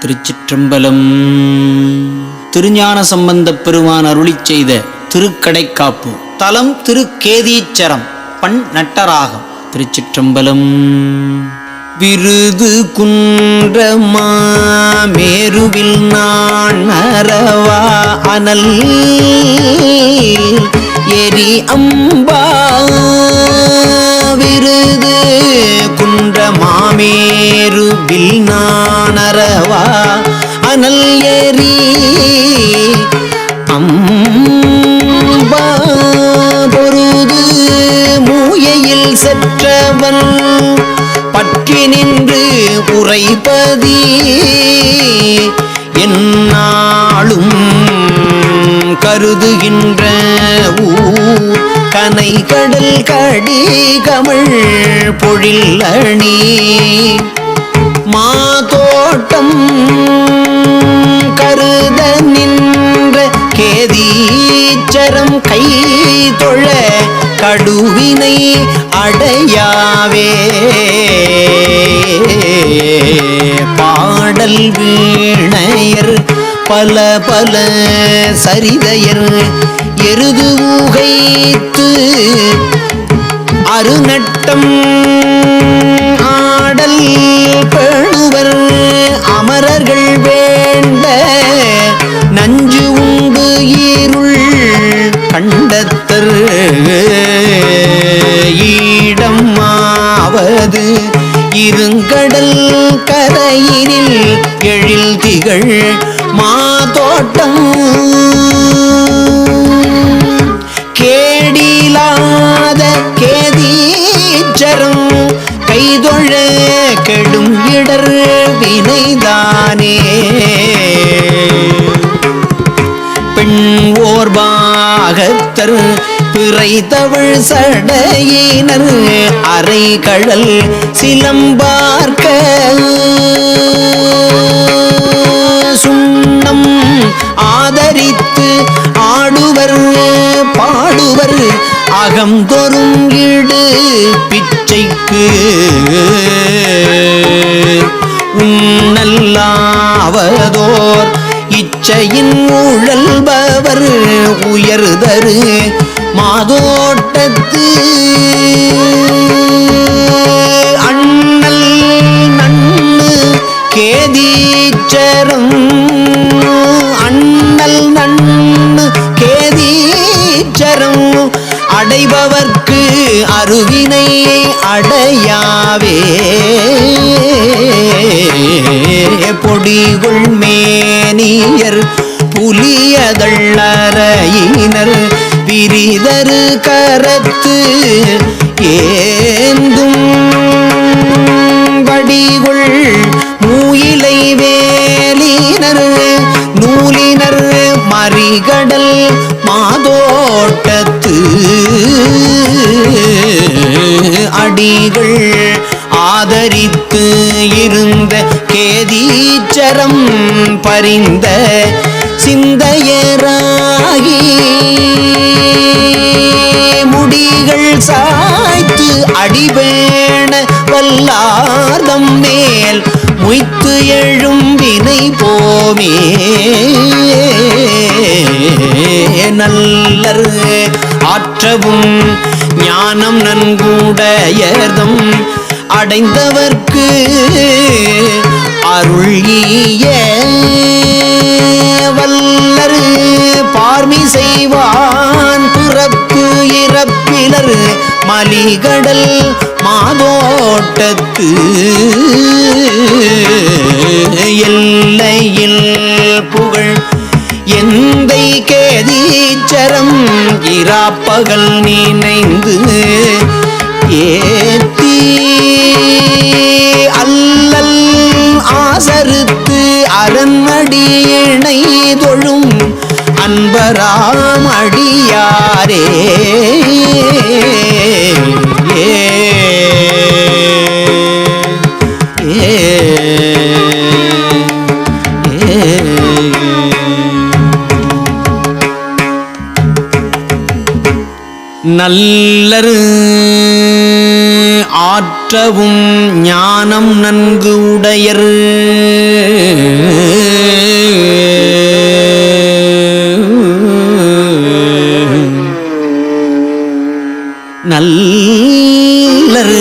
திருச்சிற்றம்பலம். திருஞான சம்பந்தப் பெருமான் அருளிச் செய்த திருக்கடைக்காப்பு. தலம் திருக்கேதீச்சரம். பண் நட்டராகம். திருச்சிற்றம்பலம். விருது குன்றமா மேருவில் நான் அறவா அனல் எரி அம்பா விருது குன்றமாமேருவில் நான் அறவா அனல் எரி அம்பா பொருது மூயையில் செற்றவன் பற்றி நின்று உரைப்பதி என்னாலும் கருதுகின்ற ஊர் கனை கடல் கடி கமழ் பொழில் அணி மாதோட்டம் கருத நின்ற கேதீச்சரம் கை தொழ கடுவினை அடையாவே பாடல் வீணையர் பல பல சரிதையர் எருது ஊகைத்து அருநட்டம் ஆடல் பேணுவர் அமரர்கள் வேண்ட நஞ்சு உண்டு ஈருள் கண்டத்தர் ஈடம் ஆவது இருங்கடல் கரையினில் எழில் திகழ் மாதோட்டம் கேடிலாத கேதீச்சரம் கைதொழ கெடும் இடர் வினைதானே பெண் ஓர்பாகத்தர் பிறை தவழ் சடையினர் அரை கழல் சிலம்பார்க்க சுண்ணம் ஆதரித்து ஆடுவர் பாடுவர் அகம் தொருங்கிடு பிச்சைக்கு உன்னல்லாவதோர் இச்சையின் ஊழல்பவர் உயர்தரு மாதோட்டத்து அண்ணல் நன்னு கேதீச்சரம் அண்ணல் நன்னு கேதீச்சரம் அடைபவர்க்கு அருவினை அடையாவே பொடிகுள் மேனியர் புலியதள்ளறையினர் விரிதரு கரத்து ஏந்தும் வடிகுள் மூயிலை வேலினர் நூலினர் மறிகடல் மாதோட்டத்து அடிகள் ஆதரித்து இருந்த கேதீச்சரம் பரிந்த சிந்தையராகி முடிகள் சாய்த்து அடிபேண வல்லார்தம் மேல் முய்த்து எழும் வினை போமே நல்லர் ஆற்றவும் ஞானம் நன்குடையர்தம் அடைந்தவர்க்கு அருளிய வல்லர் பார்மி செய்வான் பிறப்பு இறப்பிலர் மலிகடல் மாதோட்டத்து எல்லையில் புகழ் எந்தை கேதீச்சரம் இராப்பகல் நினைந்து ஏத்தி அல்லல் ஆசறுத்து அரண்மடியினை தொழும் அன்பராம் அடியாரே நல்லரு ஆற்ற ஆற்றவும் ஞானம் நன்கு உடையர் நல்லர்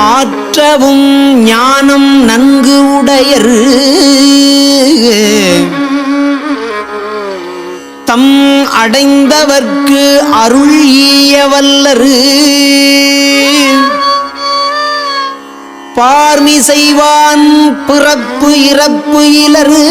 ஆற்றவும் ஞானம் நன்கு உடையர் தம் அடைந்தவர்க்கு அருள் ஈய வல்லர் பார்மி செய்வான் பிறப்பு இறப்பு இலரு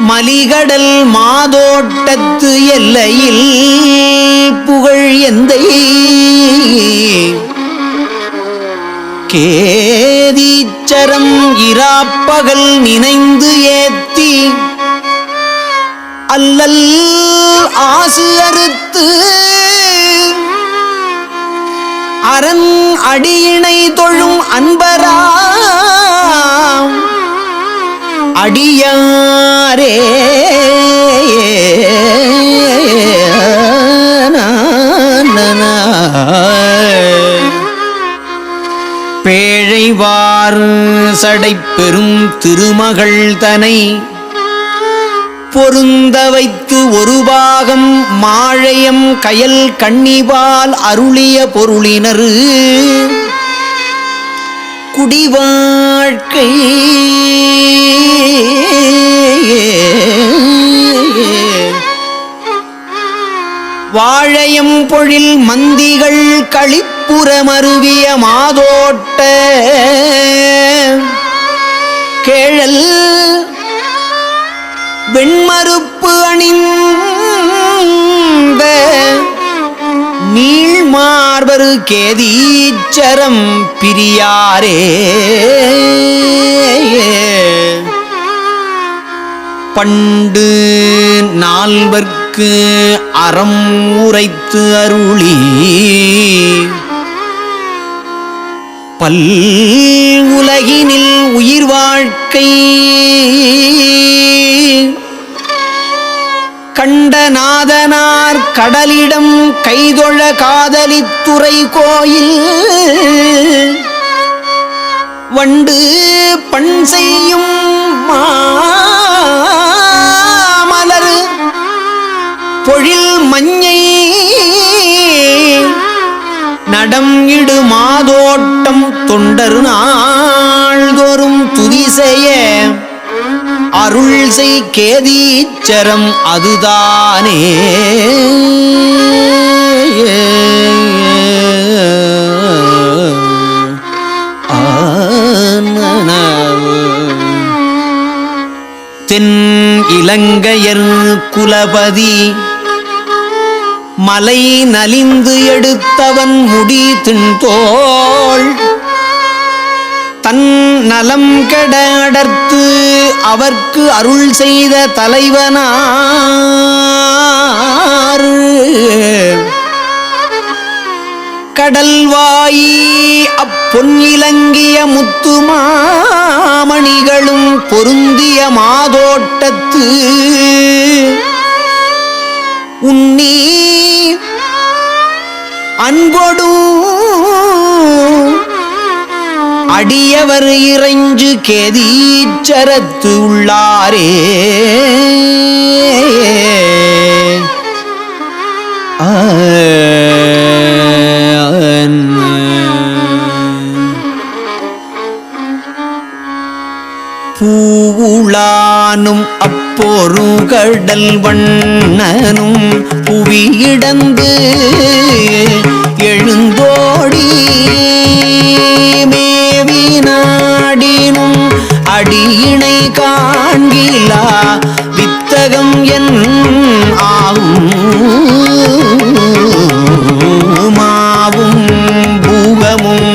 மலிகடல் மாதோட்டத்து எல்லையில் புகழ் எந்தை கேதீச்சரம் இராப்பகல் நினைந்து ஏத்தி அல்லல் ஆசு அறுத்து அரண் அடியினை தொழும் அன்பராம் அடியாரே பேழைவார் சடை பெரும் திருமகள் தனை பொருந்த வைத்து ஒரு பாகம் மாழையம் கயல் கண்ணிவால் அருளிய பொருளினர் குடிவாழ்க்கை வாழையம் பொழில் மந்திகள் களிப்புறமருவிய மாதோட்ட கேழல் வெண்மருப்பு அணிந்த நீள்மார்பரு கேதீச்சரம் பிரியாரே பண்டு நால்வர்க்கு அறம் உரைத்து அருளி பல் உலகினில் உயிர் வாழ்க்கை கண்டநாதனார் கடலிடம் கைதொழ காதலித்துறை கோயில் வண்டு பண் செய்யும் மாமலர் பொழில் மஞ்சை நடம் இடு மாதோட்டம் தொண்டரு நாள்தோறும் துதிசெய அருள் செய் கேதீச்சரம் அதுதானே தென் இலங்கையர் குலபதி மலை நலிந்து எடுத்தவன் முடி திண்தோள் தன் நலம் கெட அடர்த்து அவர்க்கு அருள் செய்த தலைவனார் கடல்வாயி அப்பொன் இலங்கிய முத்துமாமணிகளும் பொருந்திய மாதோட்டத்து உன்னி அன்பொடும் அடியவர் இறைஞ்சு கேதீச்சரத்து உள்ளாரே பூவுளானும் அப்பொரு கடல் வண்ணனும் புவியிடந்து எழுந்தோடி மேவினாடினும் அடியினை காண்கிலா வித்தகம் என் ஆகும் மாவும் பூகமும்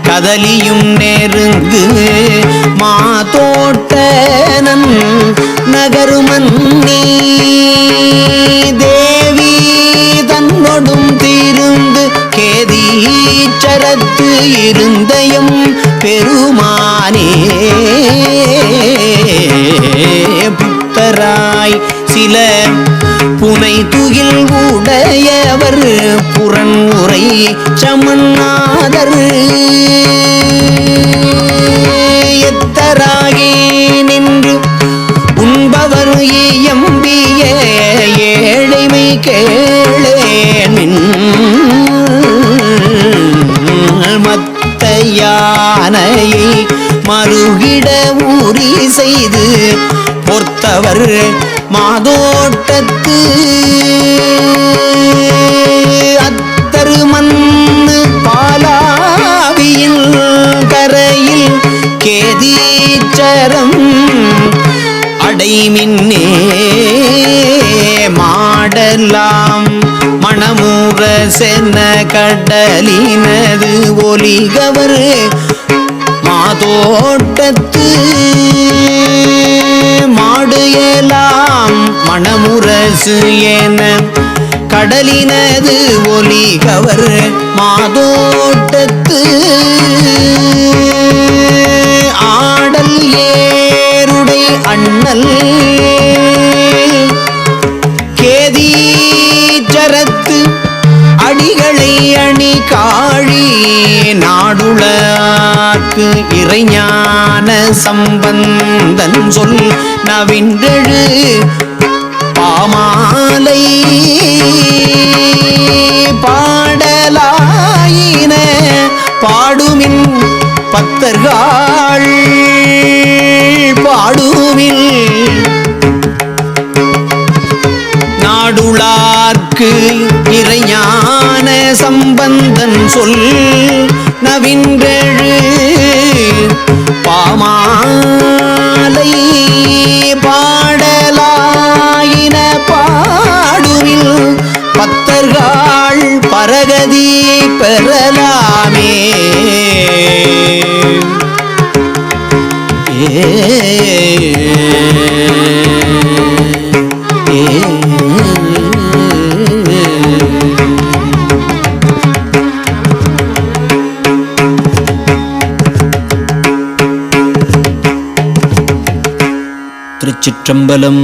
கதலியும் நெருங்கு மாதோட்டனன் நகருமன்னி தேவி தன்னொடும் தீருந்து கேதீச்சரத்து இருந்தயம் பெருமானே புத்தராய் சில புனை துகில் உடையவர் புறன் உரை சமநாதர் எத்தராகி நின்று உண்பவர் எம்பிய ஏழைமை கேளேன் மத்த யானையை மறுகிட ஊறி செய்து பொறுத்தவர் மாதோட்டத்து அத்தரு மண்ணு பாலாவியில் கரையில் கேதீச்சரம் அடைமின்னே மாடலாம் மணமுற சென்ன கடலினது ஒலிகவர் மாதோட்டத்து மாடு எல்லாம் மணமுரசு என கடலினது ஒலிகவர் மாதோட்டத்து ஆடல் ஏருடை அண்ணல் கேதீச்சரத்து அடிகளை அணி காழி நாடுளாக்கு இறைஞான சம்பந்தன் சொல் நவின்றெழு பாமாலை பாடலாயின பாடுமின் பத்தர்கள் பாடுமில் நாடுளார்க்கு இறைஞான சம்பந்தன் சொல் நவின்றெழு பாமாலை பாடலாயின பாடுவில் பத்தர்கள் பரகதி பெறலாமே திருச்சிற்றம்பலம்.